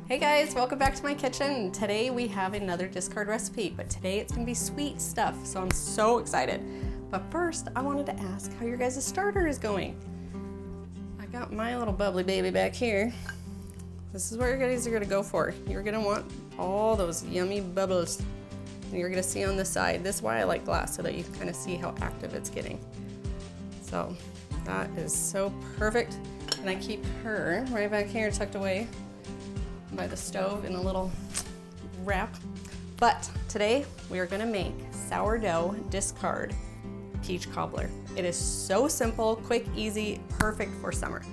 Hey guys, welcome back to my kitchen. Today we have another discard recipe, but today it's gonna be sweet stuff, so I'm so excited. But first, I wanted to ask how your guys' starter is going. I got my little bubbly baby back here. This is what you guys are gonna go for. You're gonna want all those yummy bubbles. And you're gonna see on the side. This is why I like glass, so that you can kind of see how active it's getting. So that is so perfect. And I keep her right back here tucked away by the stove in a little wrap. But today we are gonna make sourdough discard peach cobbler. It is so simple, quick, easy, perfect for summer.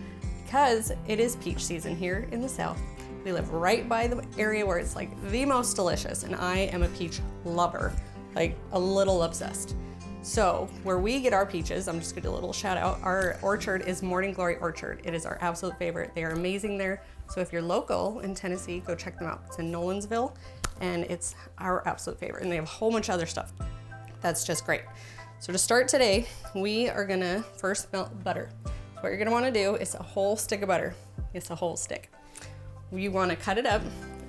Because it is peach season here in the South. We live right by the area where it's like the most delicious, and I am a peach lover, like a little obsessed. So where we get our peaches, I'm just gonna do a little shout out. Our orchard is Morning Glory Orchard. It is our absolute favorite. They are amazing there. So if you're local in Tennessee, go check them out. It's in Nolensville, and it's our absolute favorite. And they have a whole bunch of other stuff that's just great. So to start today, we are gonna first melt butter. So what you're gonna wanna do is a whole stick of butter. It's a whole stick. You wanna cut it up,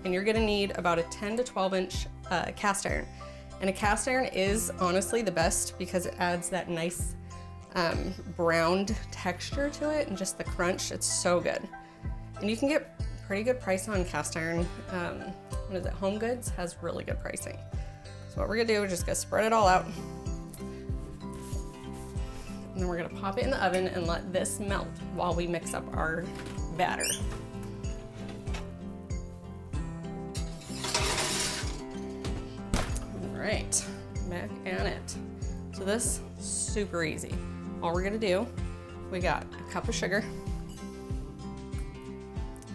and you're gonna need about a 10 to 12 inch cast iron. And a cast iron is honestly the best because it adds that nice browned texture to it and just the crunch. It's so good. And you can get pretty good price on cast iron. What is it? Home Goods has really good pricing. So what we're gonna do is just gonna spread it all out. And then we're gonna pop it in the oven and let this melt while we mix up our batter. All right, back at it. So this, super easy. All we're gonna do, we got a cup of sugar,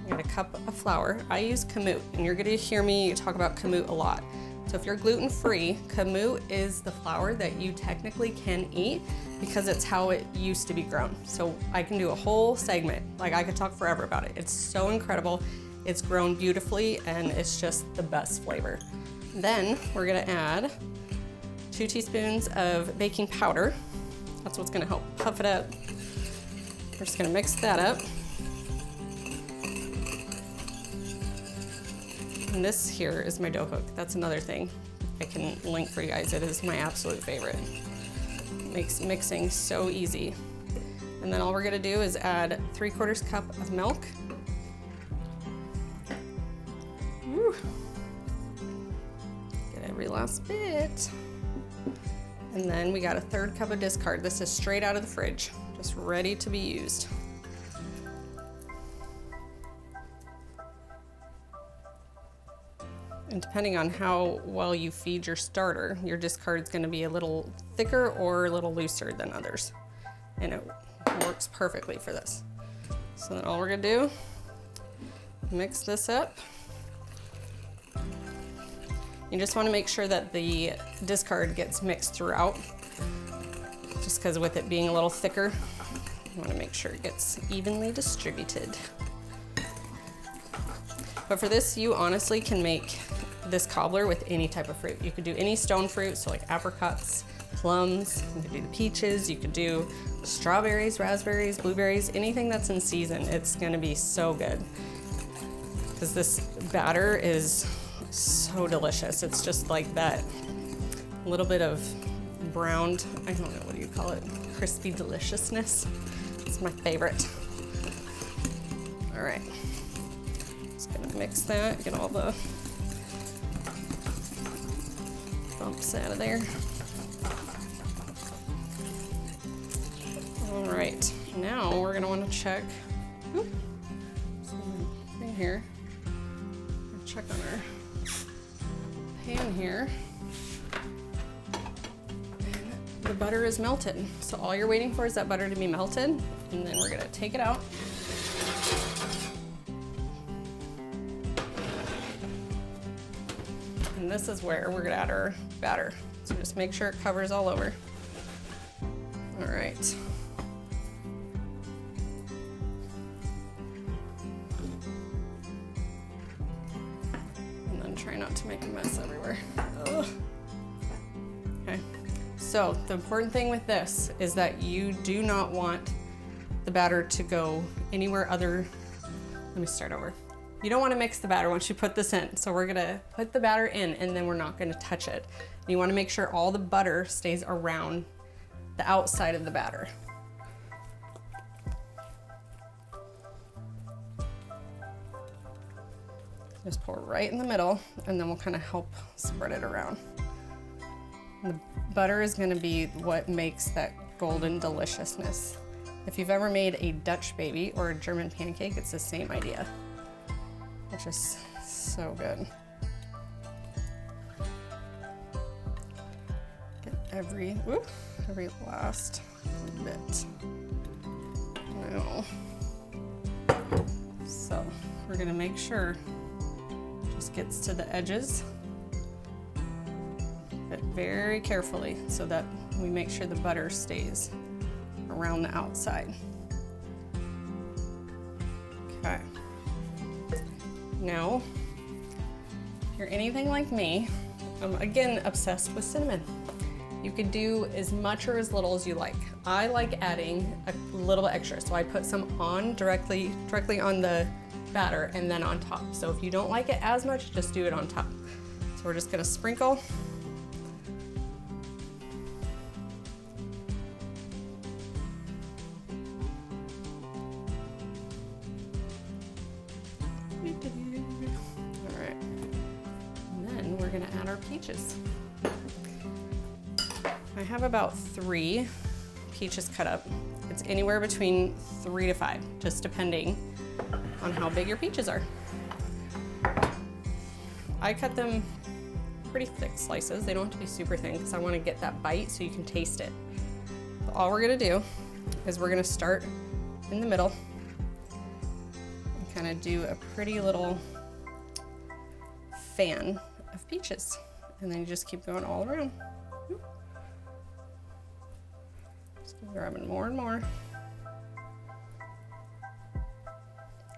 we got a cup of flour. I use kamut, and you're gonna hear me talk about kamut a lot. So if you're gluten-free, kamut is the flour that you technically can eat because it's how it used to be grown. So I can do a whole segment, like I could talk forever about it. It's so incredible. It's grown beautifully, and it's just the best flavor. Then we're gonna add 2 teaspoons of baking powder. That's what's gonna help puff it up. We're just gonna mix that up. And this here is my dough hook. That's another thing I can link for you guys. It is my absolute favorite. It makes mixing so easy. And then all we're gonna do is add 3/4 cup of milk. Woo. Get every last bit. And then we got a 1/3 cup of discard. This is straight out of the fridge, just ready to be used. And depending on how well you feed your starter, your discard is gonna be a little thicker or a little looser than others. And it works perfectly for this. So then all we're gonna do, mix this up. You just wanna make sure that the discard gets mixed throughout, just because with it being a little thicker, you wanna make sure it gets evenly distributed. But for this, you honestly can make this cobbler with any type of fruit. You could do any stone fruit, so like apricots, plums, you could do the peaches, you could do strawberries, raspberries, blueberries, anything that's in season. It's gonna be so good. Because this batter is so delicious. It's just like that little bit of browned, I don't know, what do you call it? Crispy deliciousness. It's my favorite. All right. Just gonna mix that, get all the bumps out of there. All right, now we're gonna wanna check, right here, check on our pan here. And the butter is melted. So all you're waiting for is that butter to be melted, and then we're gonna take it out. And this is where we're gonna add our batter. So just make sure it covers all over. All right. And then try not to make a mess everywhere. Ugh. Okay, so the important thing with this is that you do not want the batter to go anywhere other, let me start over. You don't want to mix the batter once you put this in. So we're gonna put the batter in and then we're not gonna touch it. You want to make sure all the butter stays around the outside of the batter. Just pour right in the middle and then we'll kind of help spread it around. The butter is going to be what makes that golden deliciousness. If you've ever made a Dutch baby or a German pancake, it's the same idea. It's just so good. Get every last bit. Now, so we're going to make sure just gets to the edges, but very carefully so that we make sure the butter stays around the outside. Okay. Now, if you're anything like me, I'm again obsessed with cinnamon. You could do as much or as little as you like. I like adding a little extra, so I put some on directly on the batter and then on top. So if you don't like it as much, just do it on top. So we're just gonna sprinkle. All right, and then we're gonna add our peaches. I have about 3 peaches cut up. It's anywhere between 3 to 5, just depending on how big your peaches are. I cut them pretty thick slices. They don't have to be super thin because I want to get that bite so you can taste it. So all we're gonna do is we're gonna start in the middle and kind of do a pretty little fan of peaches. And then you just keep going all around. Just keep grabbing more and more.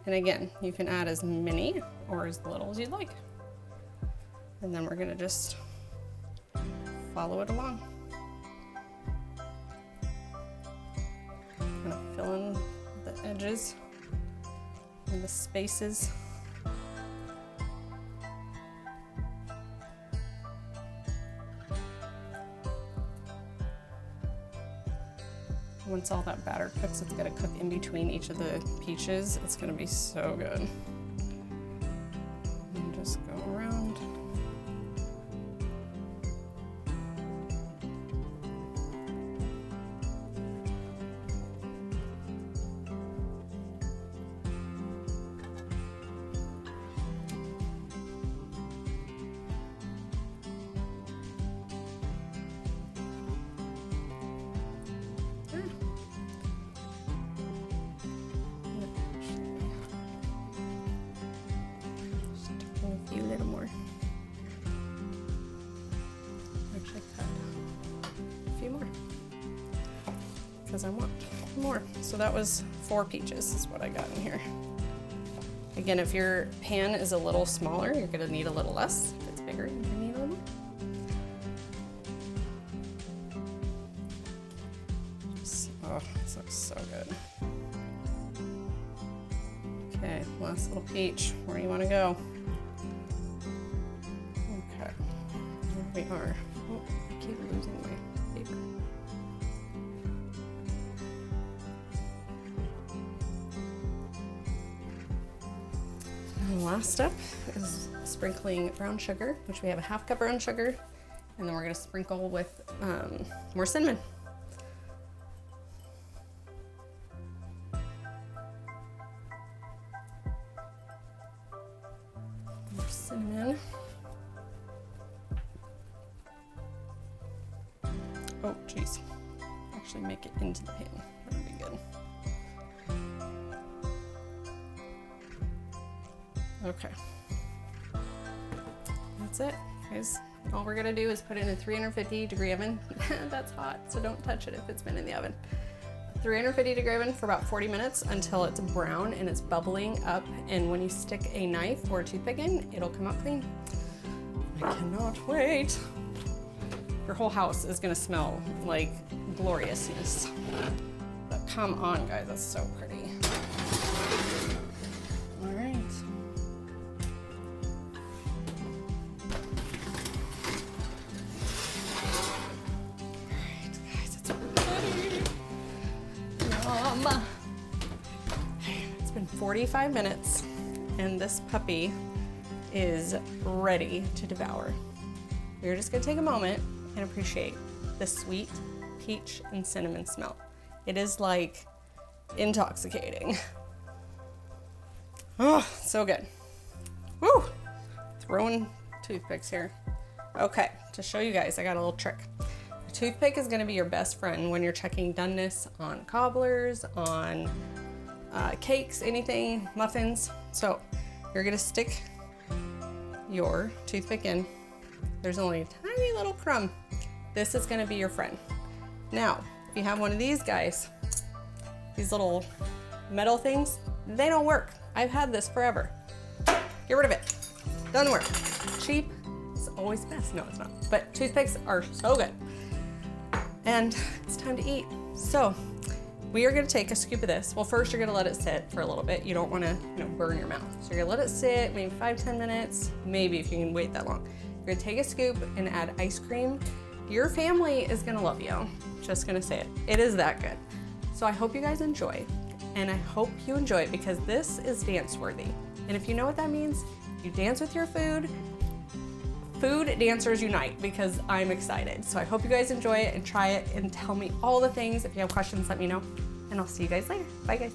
And again, you can add as many or as little as you'd like. And then we're gonna just follow it along. Kind of fill in the edges and the spaces. Once all that batter cooks, it's gonna cook in between each of the peaches. It's gonna be so good. And just go around. A little more. Actually cut a few more because I want more. So that was 4 peaches is what I got in here. Again, if your pan is a little smaller, you're gonna need a little less. If it's bigger, you're gonna need a little more. Oh, this looks so good. Okay, last little peach. Where do you want to go? We are. Oh, I keep losing my paper. And the last step is sprinkling brown sugar, which we have a 1/2 cup brown sugar, and then we're going to sprinkle with more cinnamon. More cinnamon. Oh, geez. Actually make it into the pan. That would be good. Okay. That's it, guys. All we're gonna do is put it in a 350-degree oven. That's hot, so don't touch it if it's been in the oven. 350-degree oven for about 40 minutes until it's brown and it's bubbling up. And when you stick a knife or a toothpick in, it'll come out clean. I cannot wait. Your whole house is gonna smell like gloriousness. But come on, guys, that's so pretty. All right. Yum! It's been 45 minutes and this puppy is ready to devour. We're just gonna take a moment and appreciate the sweet peach and cinnamon smell. It is like intoxicating. Oh, so good. Woo! Throwing toothpicks here. Okay, to show you guys, I got a little trick. A toothpick is gonna be your best friend when you're checking doneness on cobblers, on cakes, anything, muffins. So you're gonna stick your toothpick in. There's only a tiny little crumb. This is gonna be your friend. Now, if you have one of these guys, these little metal things, they don't work. I've had this forever. Get rid of it. Doesn't work. Cheap is always best. No, it's not. But toothpicks are so good. And it's time to eat. So we are gonna take a scoop of this. Well, first you're gonna let it sit for a little bit. You don't wanna, burn your mouth. So you're gonna let it sit, maybe 5-10 minutes, maybe if you can wait that long. You're gonna take a scoop and add ice cream. Your family is gonna love you. Just gonna say it. It is that good. So I hope you guys enjoy. And I hope you enjoy it because this is dance worthy. And if you know what that means, you dance with your food. Food dancers unite because I'm excited. So I hope you guys enjoy it and try it and tell me all the things. If you have questions, let me know. And I'll see you guys later. Bye guys.